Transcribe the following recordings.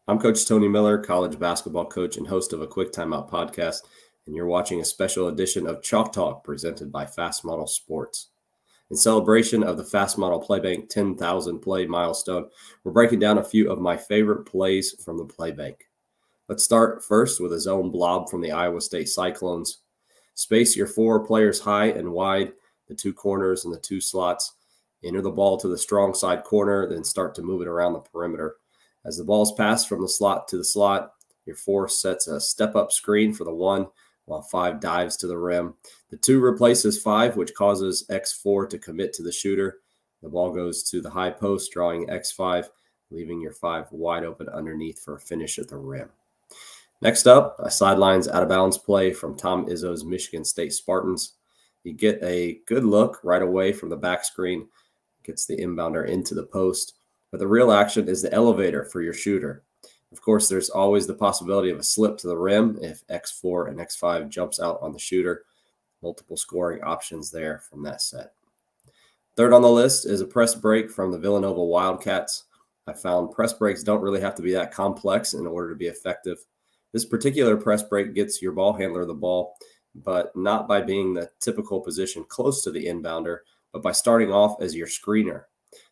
I'm Coach Tony Miller, college basketball coach and host of a Quick Timeout podcast, and you're watching a special edition of Chalk Talk presented by Fast Model Sports. In celebration of the Fast Model Playbank 10,000 play milestone, we're breaking down a few of my favorite plays from the Playbank. Let's start first with a zone blob from the Iowa State Cyclones. Space your 4 players high and wide, the 2 corners and the 2 slots. Enter the ball to the strong side corner, then start to move it around the perimeter. As the ball's passed from the slot to the slot, your 4 sets a step-up screen for the 1, while 5 dives to the rim. The 2 replaces 5, which causes X4 to commit to the shooter. The ball goes to the high post, drawing X5, leaving your 5 wide open underneath for a finish at the rim. Next up, a sidelines out-of-bounds play from Tom Izzo's Michigan State Spartans. You get a good look right away from the back screen, gets the inbounder into the post. But the real action is the elevator for your shooter. Of course, there's always the possibility of a slip to the rim if X4 and X5 jumps out on the shooter. Multiple scoring options there from that set. Third on the list is a press break from the Villanova Wildcats. I found press breaks don't really have to be that complex in order to be effective. This particular press break gets your ball handler the ball, but not by being the typical position close to the inbounder, but by starting off as your screener.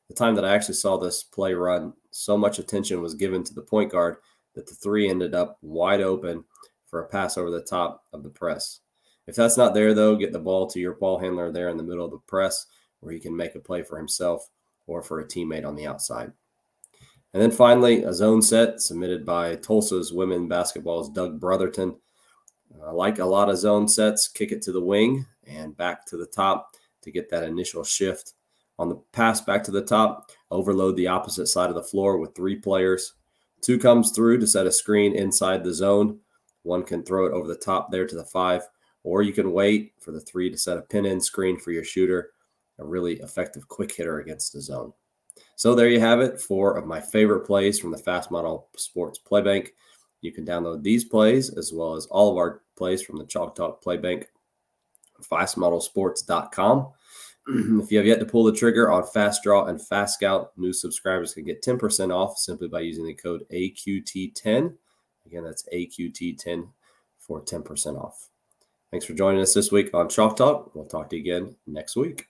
The time that I actually saw this play run, so much attention was given to the point guard that the 3 ended up wide open for a pass over the top of the press. If that's not there, though, get the ball to your ball handler there in the middle of the press where he can make a play for himself or for a teammate on the outside. And then finally, a zone set submitted by Tulsa's women basketball's Doug Brotherton. Like a lot of zone sets, kick it to the wing and back to the top to get that initial shift. On the pass back to the top, overload the opposite side of the floor with 3 players. 2 comes through to set a screen inside the zone. 1 can throw it over the top there to the 5, or you can wait for the 3 to set a pin-in screen for your shooter, a really effective quick hitter against the zone. So there you have it, 4 of my favorite plays from the Fast Model Sports Playbank. You can download these plays as well as all of our plays from the Chalk Talk Playbank, fastmodelsports.com. If you have yet to pull the trigger on FastDraw and FastScout, new subscribers can get 10% off simply by using the code AQT10. Again, that's AQT10 for 10% off. Thanks for joining us this week on Chalk Talk. We'll talk to you again next week.